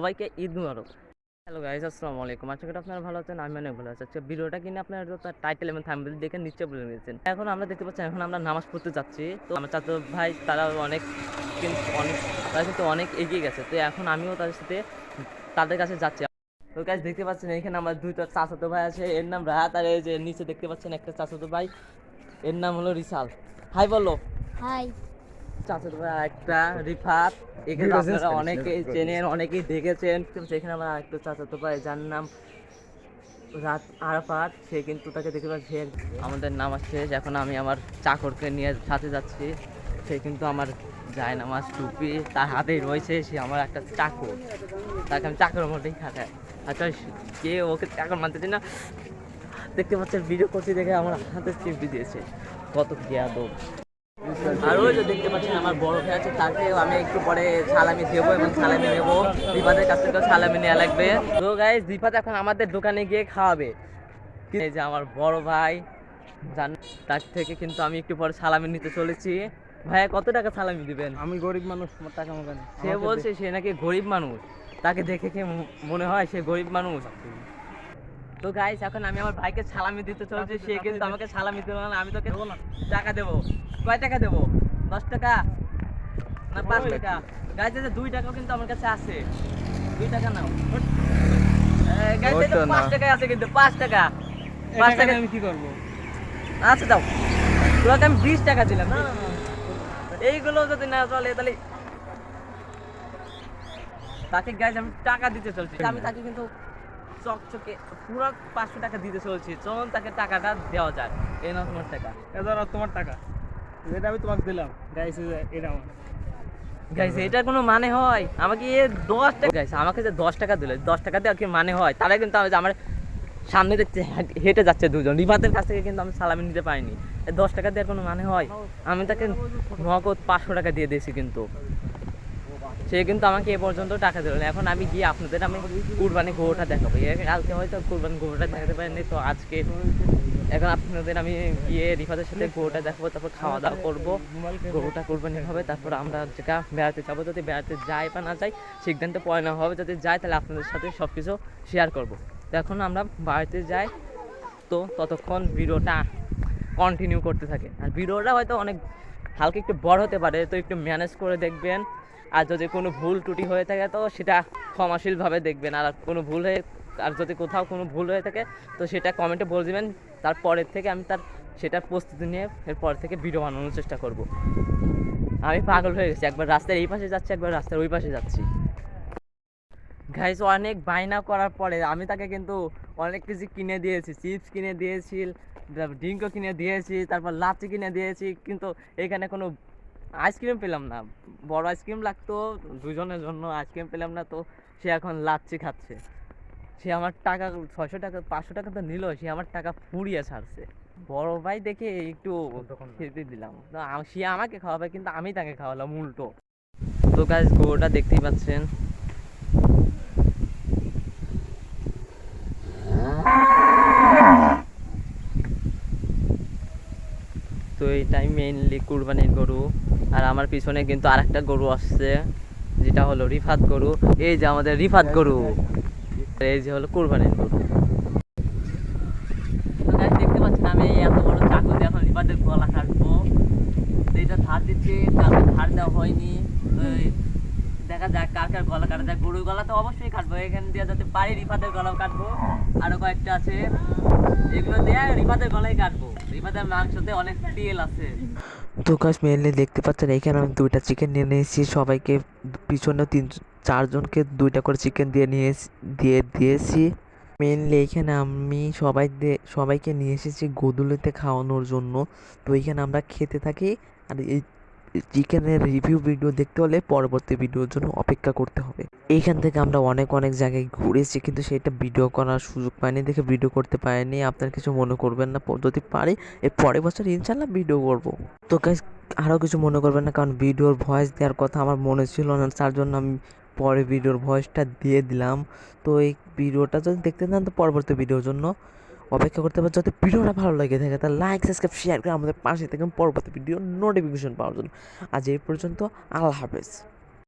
সবাইকে ঈদ মুবারক। Hello guys, আসসালামু আলাইকুম। আশা করি আপনারা ভালো আছেন, আমি অনেক ভালো আছি। আচ্ছা, ভিডিওটা কিনে আপনারা তো তার টাইটেল এবং থাম্বনেল দেখে নিশ্চয়ই বুঝে নিয়েছেন। এখন আমরা দেখতে পাচ্ছি, এখন আমরা নামাজ পড়তে যাচ্ছি। তো আমার চাচা ভাই তারা অনেক এগিয়ে গেছে। তো এখন আমিও তাদের সাথে তাদের কাছে যাচ্ছি। তো গাইস দেখতে পাচ্ছেন এখানে আমার দুইটা চাচাতো ভাই আছে, এর নাম রাহাত, আর এই যে নিচে দেখতে পাচ্ছেন একটা চাচাতো ভাই, এর নাম হলো রিসাল। হাই বলো। হাই। চাচাতো ভাই একটা রিফাত, একে তো আপনারা অনেকেই চেনেন, অনেকেই দেখেছেন। সেখানে আমার একটা চাচাতো ভাই যার নাম রাত আরাফাত, সে কিন্তু তাকে দেখতে পাচ্ছি। আমাদের নামাজ শেষ, এখন আমি আমার চাকরকে নিয়ে সাথে যাচ্ছি। সে কিন্তু আমার যায় নামাজ টুপি তার হাতেই রয়েছে, সে আমার একটা চাকর, তাকে আমি চাকরের মধ্যেই খাটাই। আচ্ছা, কে ওকে চাকর মানতেছি না। দেখতে পাচ্ছেন ভিডিও করছি দেখে আমার হাতে চিপি দিয়েছে, কত বেয়াদব। আর ওই যে দেখতে পাচ্ছেন আমার বড় ভাই আছে, তাকেও আমি একটু পরে সালামি দেবো এবং সালামি নেবো। রিফাতের কাছ থেকেও সালামি নেওয়া লাগবে। তো গাইস, রিফাত এখন আমাদের দোকানে গিয়ে খাওয়াবে। এই যে আমার বড় ভাই জান, তার থেকে কিন্তু আমি একটু পরে সালামি নিতে চলেছি। ভাইয়া কত টাকা সালামি দিবেন? আমি গরিব মানুষ, আমার টাকা মতো নেই। সে বলছে সে নাকি গরিব মানুষ, তাকে দেখে কি মনে হয় সে গরিব মানুষ? তো গাইস, এখন আমি আমার ভাইকে সালামি দিতে চলছি, সে কিন্তু আমাকে সালামি দিল না। আমি তোকে টাকা দেবো। কয় টাকা দেবো? 10 টাকা না 5 টাকা? গাইস, 2 টাকাও কিন্তু আমার কাছে আছে। 2 টাকা নাও। গাইস, 5 টাকায় আছে কিন্তু, 5 টাকা। 5 টাকা আমি কি করবো? আচ্ছা দাও, তোকে আমি 20 টাকা দিলাম। না না না, এইগুলো যদি না চলে তাহলে তাকে গাইস আমি টাকা দিতে চলছি। আমি তাকে কিন্তু চকচকে পুরো 500 টাকা দিতে চলছি। চলুন তাকে টাকাটা দেওয়া যায়। এই নাও তোমার টাকা। এছাড়া তোমার টাকা, এটা আমি তোমাকে দিলাম। গাইস, এটা আমার। গাইস, এটার কোনো মানে হয়? আমাকে 10 টাকা গাইস, আমাকে যে 10 টাকা দিল, 10 টাকা দেওয়ার কি মানে হয়? তারা কিন্তু আমার সামনে দেখতে হেঁটে যাচ্ছে দুজন, রিফাতের কাছ থেকে কিন্তু আমি সালামি নিতে পারিনি। 10 টাকা দেওয়ার কোনো মানে হয়? আমি তাকে নগদ 500 টাকা দিয়ে দিয়েছি, কিন্তু সে কিন্তু আমাকে এ পর্যন্ত টাকা দিল না। এখন আমি গিয়ে আপনাদের আমি কুরবানি গরুটা দেখাবো। কালকে হয়তো কুরবানি গরুটা দেখাতে পারিনি, তো আজকে এখন আপনাদের আমি গিয়ে রিফাতের সাথে গরুটা দেখাবো, তারপর খাওয়া দাওয়া করবো, গরুটা কুরবানি হবে, তারপর আমরা যেটা বেড়াতে যাবো। যদি বেড়াতে যাই বা না যাই সিদ্ধান্ত পরে না হবে, যদি যাই তাহলে আপনাদের সাথে সব কিছু শেয়ার করবো। তো এখন আমরা বাড়িতে যাই, তো ততক্ষণ ভিডিওটা কন্টিনিউ করতে থাকে। আর ভিডিওটা হয়তো অনেক হালকা একটু বড় হতে পারে, তো একটু ম্যানেজ করে দেখবেন। আর যদি কোনো ভুল ত্রুটি হয়ে থাকে তো সেটা ক্ষমাশীলভাবে দেখবেন। আর যদি কোথাও কোনো ভুল হয়ে থাকে তো সেটা কমেন্টে বলে দেবেন। তারপরের থেকে আমি সেটার প্রস্তুতি নিয়ে এরপর থেকে ভিডিও বানানোর চেষ্টা করব। আমি পাগল হয়ে গেছি, একবার রাস্তার এই পাশে যাচ্ছি, একবার রাস্তার ওই পাশে যাচ্ছি। গাইস, অনেক বায়না করার পরে আমি তাকে কিন্তু অনেক কিছু কিনে দিয়েছি। চিপস কিনে দিয়েছি, ড্রিঙ্কও কিনে দিয়েছি, তারপর লাচ্ছি কিনে দিয়েছি, কিন্তু এখানে কোনো আইসক্রিম পেলাম না। বড় আইসক্রিম লাগতো দুজনের জন্য, আইসক্রিম পেলাম না। তো সে এখন লাচ্ছি খাচ্ছে। সে আমার টাকা 600 টাকা 500 টাকা তো নিল, সে আমার টাকা ফুরিয়ে ছাড়ছে। বড় ভাই দেখে একটু খেতে দিলাম, তো সে আমাকে খাওয়াবে কিন্তু আমি তাকে খাওয়ালাম উল্টো। তো গাইস, গরুটা দেখতেই পাচ্ছেন। তো এইটাই মেইনলি কুরবানির গরু। আর আমার পিছনে কিন্তু আরেকটা গরু আসছে, যেটা হলো রিফাত গরু। এই যে আমাদের রিফাত গরু, এই যে হলো কুরবানির গরু। তো গাইস, দেখতে পাচ্ছেন আমি এত বড় চাকু দিয়ে এখন রিফাতের গলা কাটবো। এইটা ধার দিচ্ছি, কাউকে ধার দেওয়া হয়নি। তো দেখা যাক কার কার গলা কাটা যায়। গরুর গলা তো অবশ্যই কাটবো, এখান দিয়ে যাতে পারি রিফাতের গলাও কাটবো। আরো কয়েকটা আছে, এগুলো দিয়ে রিফাতের গলাই কাটবো। রিফাতের মাংসতে অনেক তেল আছে। তো গাছ মেনলি দেখতে পাচ্ছেন এখানে আমি 2টা চিকেন নিয়ে নিয়েছি, সবাইকে পিছনে 4জনকে 2টা করে চিকেন দিয়ে দিয়েছি। মেনলি এখানে আমি সবাইকে নিয়ে এসেছি গোধূলিতে খাওয়ানোর জন্য। তো এখানে আমরা খেতে থাকি। আর এই চিকেনের রিভিউ ভিডিও দেখতে হলে পরবর্তী ভিডিওর জন্য অপেক্ষা করতে হবে। এইখান থেকে আমরা অনেক জায়গায় ঘুরেছি, কিন্তু সেটা ভিডিও করার সুযোগ পাইনি দেখে ভিডিও করতে পারিনি। আপনার কিছু মনে করবেন না, যদি পারি এর পরের বছর ইনশাল্লাহ ভিডিও করব। তো গাইস, আরও কিছু মনে করবেন না, কারণ ভিডিওর ভয়েস দেওয়ার কথা আমার মনে ছিল না, তার জন্য আমি পরে ভিডিওর ভয়েসটা দিয়ে দিলাম। তো এই ভিডিওটা যদি দেখতে চান তো পরবর্তী ভিডিওর জন্য অপেক্ষা করতে পারে। যদি ভিডিওটা ভালো লাগে থাকে তাহলে লাইক, সাবস্ক্রাইব, শেয়ার করে আমাদের পাশে থাকুন পরবর্তী ভিডিও নোটিফিকেশন পাওয়ার জন্য। আজ এই পর্যন্ত, আল্লাহ হাফেজ।